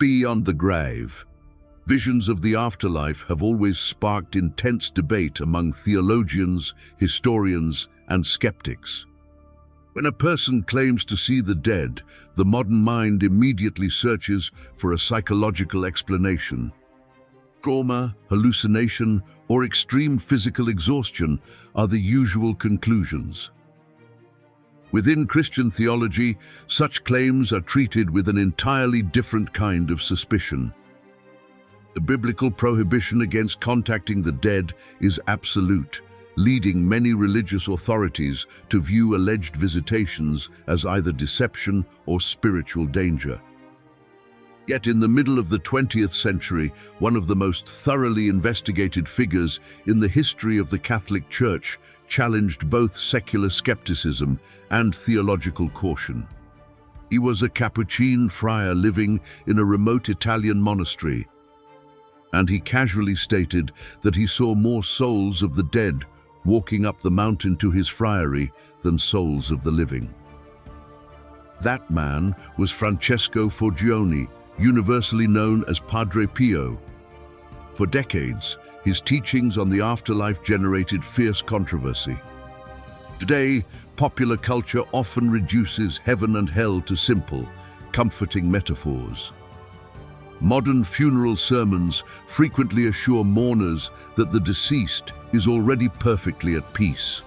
Beyond the grave. Visions of the afterlife have always sparked intense debate among theologians, historians, and skeptics. When a person claims to see the dead, the modern mind immediately searches for a psychological explanation. Trauma, hallucination, or extreme physical exhaustion are the usual conclusions. Within Christian theology, such claims are treated with an entirely different kind of suspicion. The biblical prohibition against contacting the dead is absolute, leading many religious authorities to view alleged visitations as either deception or spiritual danger. Yet in the middle of the 20th century, one of the most thoroughly investigated figures in the history of the Catholic Church challenged both secular skepticism and theological caution. He was a Capuchin friar living in a remote Italian monastery, and he casually stated that he saw more souls of the dead walking up the mountain to his friary than souls of the living. That man was Francesco Forgione, universally known as Padre Pio. For decades, his teachings on the afterlife generated fierce controversy. Today, popular culture often reduces heaven and hell to simple, comforting metaphors. Modern funeral sermons frequently assure mourners that the deceased is already perfectly at peace.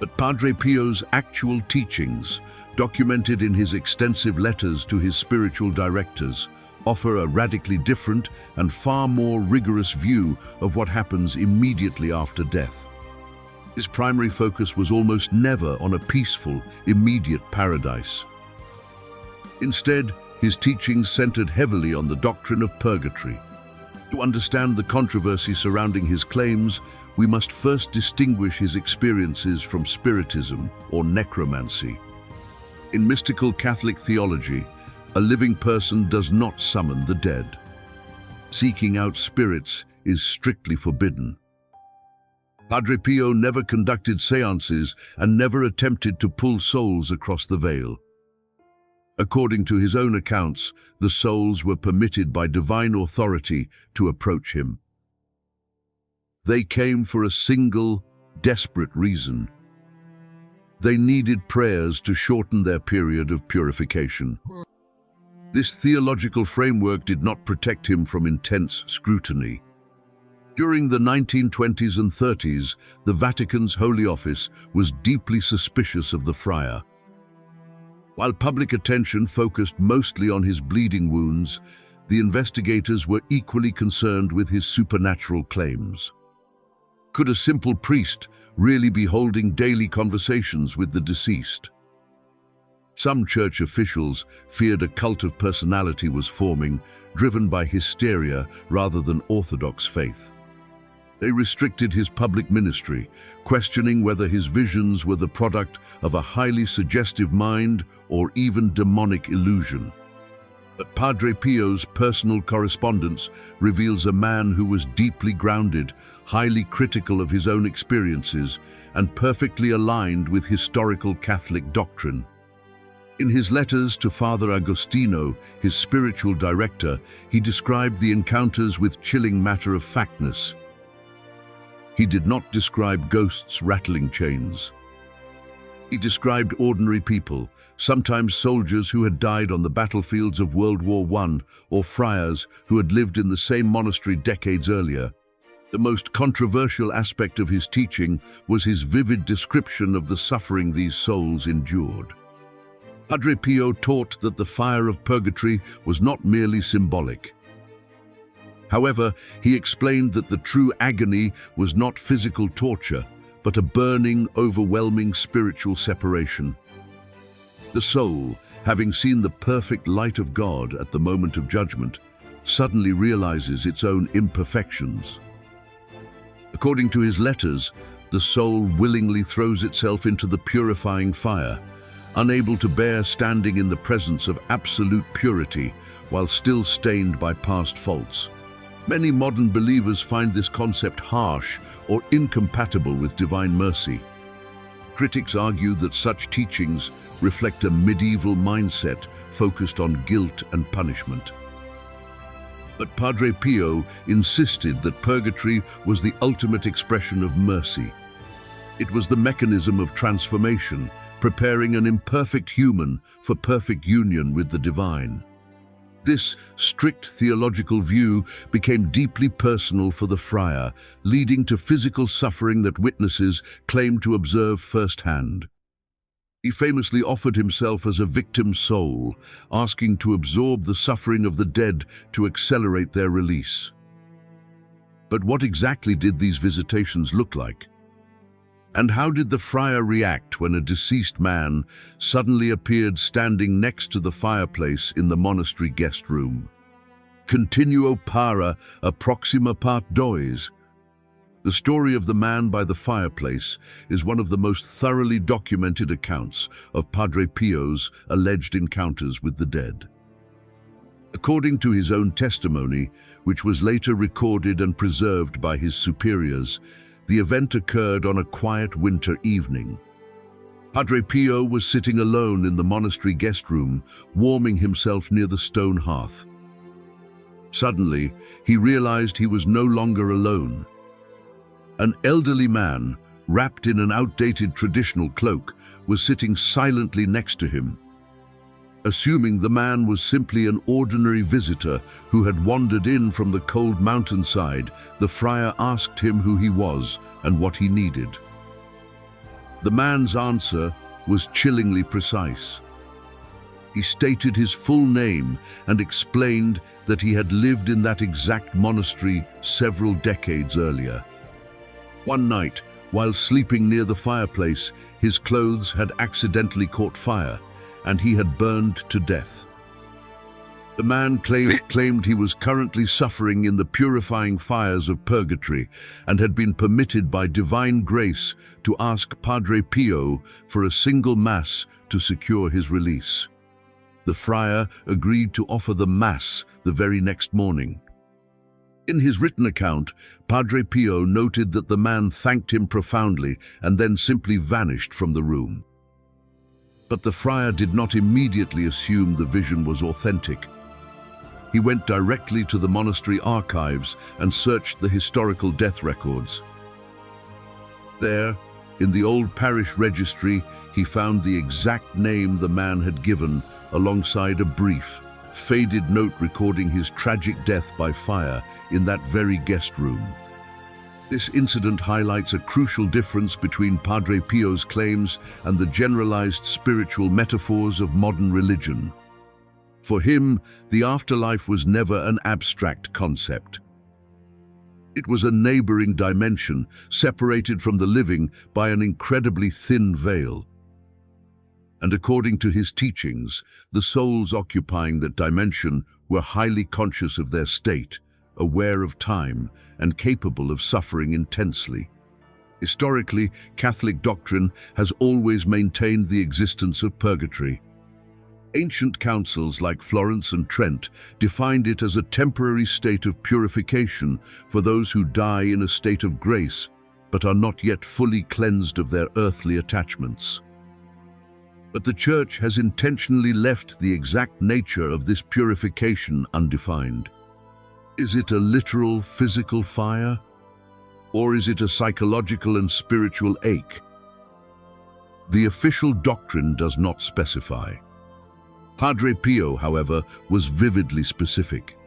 But Padre Pio's actual teachings, documented in his extensive letters to his spiritual directors, offer a radically different and far more rigorous view of what happens immediately after death. His primary focus was almost never on a peaceful, immediate paradise. Instead, his teachings centered heavily on the doctrine of purgatory. To understand the controversy surrounding his claims, we must first distinguish his experiences from spiritism or necromancy. In mystical Catholic theology, a living person does not summon the dead. Seeking out spirits is strictly forbidden. Padre Pio never conducted seances and never attempted to pull souls across the veil. According to his own accounts, the souls were permitted by divine authority to approach him. They came for a single, desperate reason. They needed prayers to shorten their period of purification. This theological framework did not protect him from intense scrutiny. During the 1920s and 30s, the Vatican's Holy Office was deeply suspicious of the friar. While public attention focused mostly on his bleeding wounds, the investigators were equally concerned with his supernatural claims. Could a simple priest really be holding daily conversations with the deceased? Some church officials feared a cult of personality was forming, driven by hysteria rather than orthodox faith. They restricted his public ministry, questioning whether his visions were the product of a highly suggestive mind or even demonic illusion. But Padre Pio's personal correspondence reveals a man who was deeply grounded, highly critical of his own experiences, and perfectly aligned with historical Catholic doctrine. In his letters to Father Agostino, his spiritual director, he described the encounters with chilling matter-of-factness. He did not describe ghosts rattling chains. He described ordinary people, sometimes soldiers who had died on the battlefields of World War I, or friars who had lived in the same monastery decades earlier. The most controversial aspect of his teaching was his vivid description of the suffering these souls endured. Padre Pio taught that the fire of purgatory was not merely symbolic. However, he explained that the true agony was not physical torture, but a burning, overwhelming spiritual separation. The soul, having seen the perfect light of God at the moment of judgment, suddenly realizes its own imperfections. According to his letters, the soul willingly throws itself into the purifying fire, unable to bear standing in the presence of absolute purity while still stained by past faults. Many modern believers find this concept harsh or incompatible with divine mercy. Critics argue that such teachings reflect a medieval mindset focused on guilt and punishment. But Padre Pio insisted that purgatory was the ultimate expression of mercy. It was the mechanism of transformation, preparing an imperfect human for perfect union with the divine. This strict theological view became deeply personal for the friar, leading to physical suffering that witnesses claimed to observe firsthand. He famously offered himself as a victim soul, asking to absorb the suffering of the dead to accelerate their release. But what exactly did these visitations look like? And how did the friar react when a deceased man suddenly appeared standing next to the fireplace in the monastery guest room? Continuo para a proxima part dois. The story of the man by the fireplace is one of the most thoroughly documented accounts of Padre Pio's alleged encounters with the dead. According to his own testimony, which was later recorded and preserved by his superiors, the event occurred on a quiet winter evening. Padre Pio was sitting alone in the monastery guest room, warming himself near the stone hearth. Suddenly, he realized he was no longer alone. An elderly man, wrapped in an outdated traditional cloak, was sitting silently next to him. Assuming the man was simply an ordinary visitor who had wandered in from the cold mountainside, the friar asked him who he was and what he needed. The man's answer was chillingly precise. He stated his full name and explained that he had lived in that exact monastery several decades earlier. One night, while sleeping near the fireplace, his clothes had accidentally caught fire, and he had burned to death. The man claimed he was currently suffering in the purifying fires of purgatory and had been permitted by divine grace to ask Padre Pio for a single mass to secure his release. The friar agreed to offer the mass the very next morning. In his written account, Padre Pio noted that the man thanked him profoundly and then simply vanished from the room. But the friar did not immediately assume the vision was authentic. He went directly to the monastery archives and searched the historical death records. There, in the old parish registry, he found the exact name the man had given, alongside a brief, faded note recording his tragic death by fire in that very guest room. This incident highlights a crucial difference between Padre Pio's claims and the generalized spiritual metaphors of modern religion. For him, the afterlife was never an abstract concept. It was a neighboring dimension, separated from the living by an incredibly thin veil. And according to his teachings, the souls occupying that dimension were highly conscious of their state, aware of time, and capable of suffering intensely. Historically, Catholic doctrine has always maintained the existence of purgatory. Ancient councils like Florence and Trent defined it as a temporary state of purification for those who die in a state of grace, but are not yet fully cleansed of their earthly attachments. But the Church has intentionally left the exact nature of this purification undefined. Is it a literal physical fire? Or is it a psychological and spiritual ache? The official doctrine does not specify. Padre Pio, however, was vividly specific.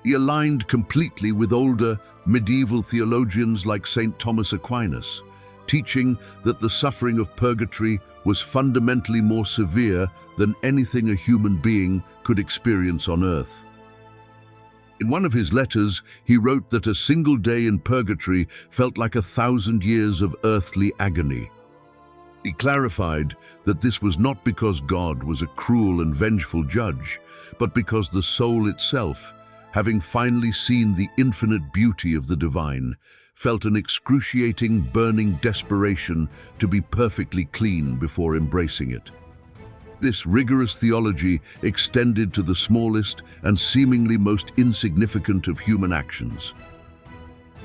He aligned completely with older, medieval theologians like St. Thomas Aquinas, teaching that the suffering of purgatory was fundamentally more severe than anything a human being could experience on earth. In one of his letters, he wrote that a single day in purgatory felt like 1,000 years of earthly agony. He clarified that this was not because God was a cruel and vengeful judge, but because the soul itself, having finally seen the infinite beauty of the divine, felt an excruciating, burning desperation to be perfectly clean before embracing it. This rigorous theology extended to the smallest and seemingly most insignificant of human actions.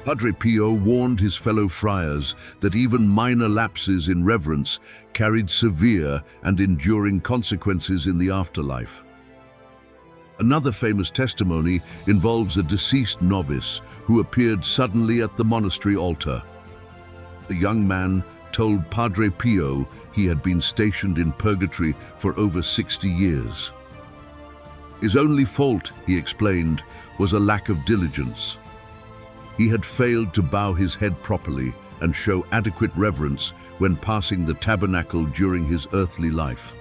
Padre Pio warned his fellow friars that even minor lapses in reverence carried severe and enduring consequences in the afterlife. Another famous testimony involves a deceased novice who appeared suddenly at the monastery altar. The young man told Padre Pio he had been stationed in Purgatory for over 60 years. His only fault, he explained, was a lack of diligence. He had failed to bow his head properly and show adequate reverence when passing the tabernacle during his earthly life.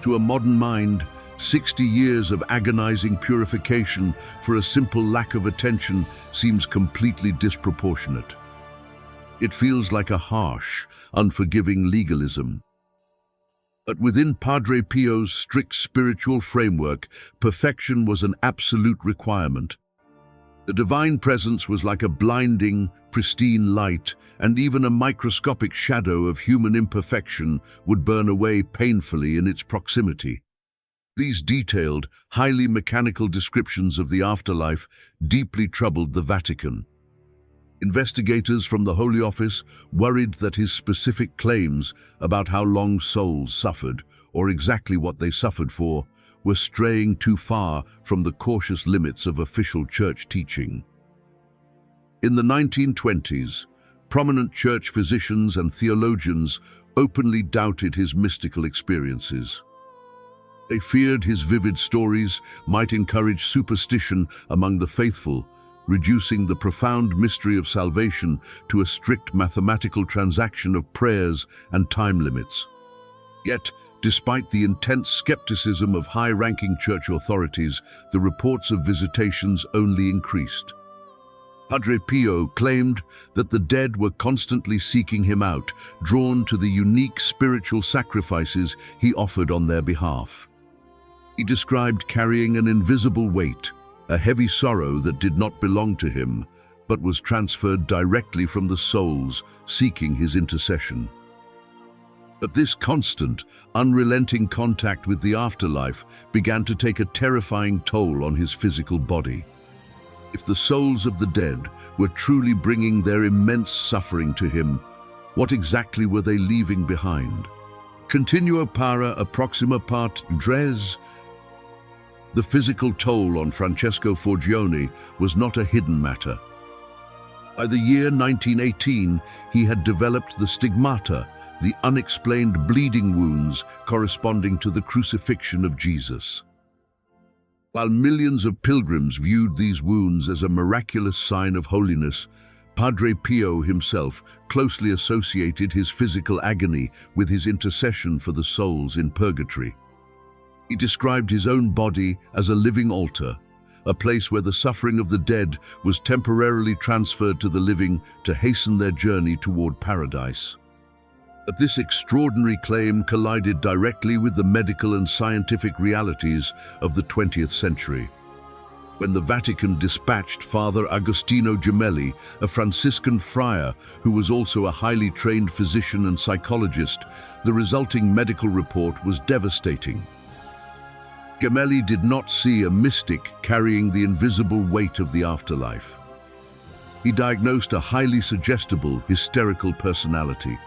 To a modern mind, 60 years of agonizing purification for a simple lack of attention seems completely disproportionate. It feels like a harsh, unforgiving legalism. But within Padre Pio's strict spiritual framework, perfection was an absolute requirement. The divine presence was like a blinding, pristine light, and even a microscopic shadow of human imperfection would burn away painfully in its proximity. These detailed, highly mechanical descriptions of the afterlife deeply troubled the Vatican. Investigators from the Holy Office worried that his specific claims about how long souls suffered, or exactly what they suffered for, were straying too far from the cautious limits of official church teaching. In the 1920s, prominent church physicians and theologians openly doubted his mystical experiences. They feared his vivid stories might encourage superstition among the faithful, reducing the profound mystery of salvation to a strict mathematical transaction of prayers and time limits. Yet, despite the intense skepticism of high-ranking church authorities, the reports of visitations only increased. Padre Pio claimed that the dead were constantly seeking him out, drawn to the unique spiritual sacrifices he offered on their behalf. He described carrying an invisible weight, a heavy sorrow that did not belong to him, but was transferred directly from the souls seeking his intercession. But this constant, unrelenting contact with the afterlife began to take a terrifying toll on his physical body. If the souls of the dead were truly bringing their immense suffering to him, what exactly were they leaving behind? Continuo para approxima part tres. The physical toll on Francesco Forgione was not a hidden matter. By the year 1918, he had developed the stigmata, the unexplained bleeding wounds corresponding to the crucifixion of Jesus. While millions of pilgrims viewed these wounds as a miraculous sign of holiness, Padre Pio himself closely associated his physical agony with his intercession for the souls in purgatory. He described his own body as a living altar, a place where the suffering of the dead was temporarily transferred to the living to hasten their journey toward paradise. But this extraordinary claim collided directly with the medical and scientific realities of the 20th century. When the Vatican dispatched Father Agostino Gemelli, a Franciscan friar who was also a highly trained physician and psychologist, the resulting medical report was devastating. Gemelli did not see a mystic carrying the invisible weight of the afterlife. He diagnosed a highly suggestible, hysterical personality.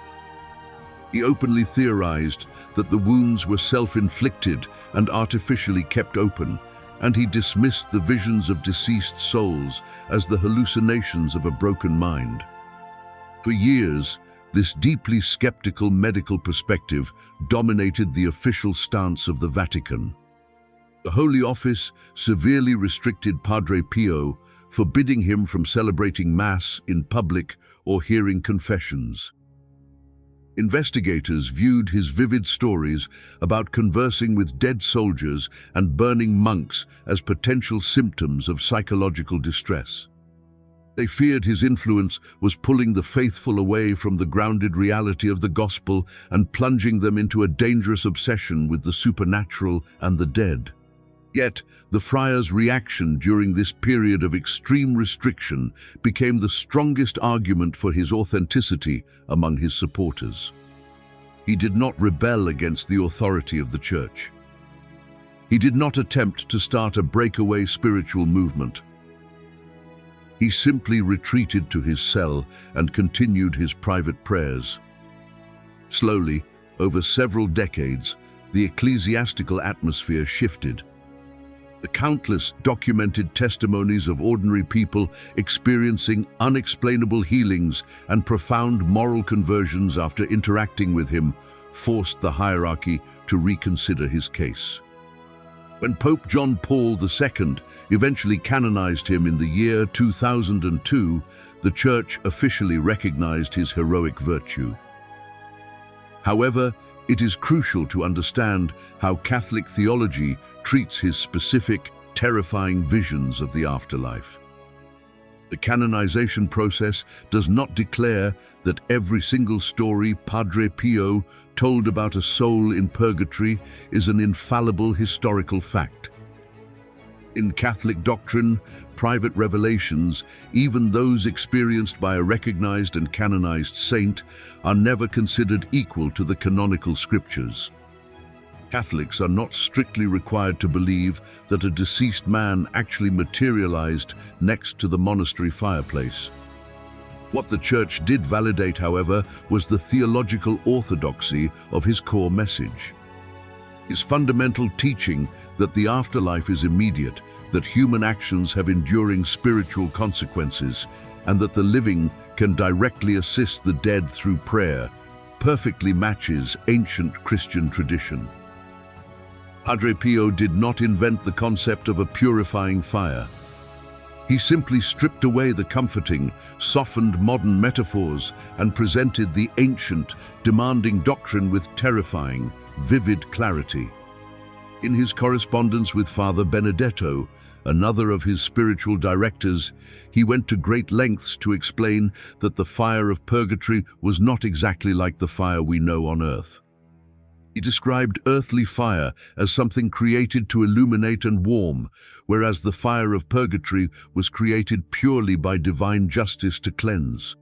He openly theorized that the wounds were self-inflicted and artificially kept open, and he dismissed the visions of deceased souls as the hallucinations of a broken mind. For years, this deeply skeptical medical perspective dominated the official stance of the Vatican. The Holy Office severely restricted Padre Pio, forbidding him from celebrating Mass in public or hearing confessions. Investigators viewed his vivid stories about conversing with dead soldiers and burning monks as potential symptoms of psychological distress. They feared his influence was pulling the faithful away from the grounded reality of the gospel and plunging them into a dangerous obsession with the supernatural and the dead. Yet, the friar's reaction during this period of extreme restriction became the strongest argument for his authenticity among his supporters. He did not rebel against the authority of the Church. He did not attempt to start a breakaway spiritual movement. He simply retreated to his cell and continued his private prayers. Slowly, over several decades, the ecclesiastical atmosphere shifted. The countless documented testimonies of ordinary people experiencing unexplainable healings and profound moral conversions after interacting with him forced the hierarchy to reconsider his case. When Pope John Paul II eventually canonized him in the year 2002, the Church officially recognized his heroic virtue. However, it is crucial to understand how Catholic theology treats his specific, terrifying visions of the afterlife. The canonization process does not declare that every single story Padre Pio told about a soul in purgatory is an infallible historical fact. In Catholic doctrine, private revelations, even those experienced by a recognized and canonized saint, are never considered equal to the canonical scriptures. Catholics are not strictly required to believe that a deceased man actually materialized next to the monastery fireplace. What the Church did validate, however, was the theological orthodoxy of his core message. His fundamental teaching that the afterlife is immediate, that human actions have enduring spiritual consequences, and that the living can directly assist the dead through prayer, perfectly matches ancient Christian tradition. Padre Pio did not invent the concept of a purifying fire. He simply stripped away the comforting, softened modern metaphors and presented the ancient, demanding doctrine with terrifying, vivid clarity. In his correspondence with Father Benedetto, another of his spiritual directors, he went to great lengths to explain that the fire of purgatory was not exactly like the fire we know on earth. He described earthly fire as something created to illuminate and warm, whereas the fire of purgatory was created purely by divine justice to cleanse.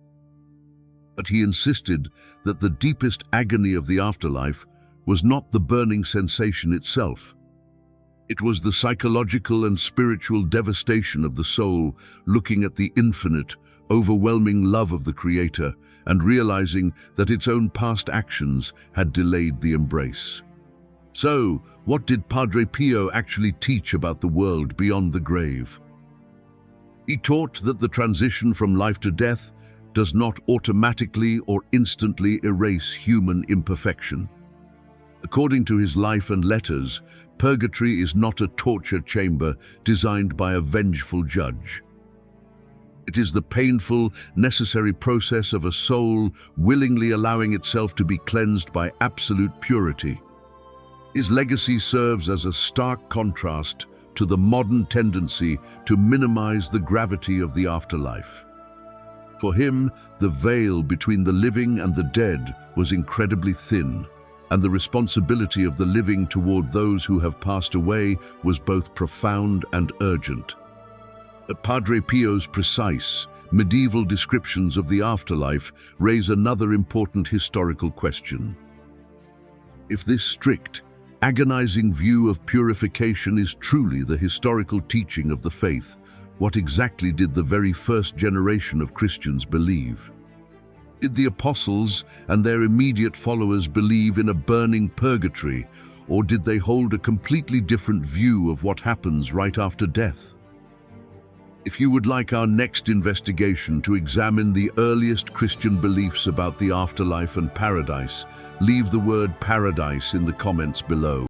But he insisted that the deepest agony of the afterlife was not the burning sensation itself. It was the psychological and spiritual devastation of the soul looking at the infinite, overwhelming love of the Creator and realizing that its own past actions had delayed the embrace. So, what did Padre Pio actually teach about the world beyond the grave? He taught that the transition from life to death does not automatically or instantly erase human imperfection. According to his life and letters, purgatory is not a torture chamber designed by a vengeful judge. It is the painful, necessary process of a soul willingly allowing itself to be cleansed by absolute purity. His legacy serves as a stark contrast to the modern tendency to minimize the gravity of the afterlife. For him, the veil between the living and the dead was incredibly thin, and the responsibility of the living toward those who have passed away was both profound and urgent. Padre Pio's precise, medieval descriptions of the afterlife raise another important historical question. If this strict, agonizing view of purification is truly the historical teaching of the faith, what exactly did the very first generation of Christians believe? Did the apostles and their immediate followers believe in a burning purgatory, or did they hold a completely different view of what happens right after death? If you would like our next investigation to examine the earliest Christian beliefs about the afterlife and paradise, leave the word paradise in the comments below.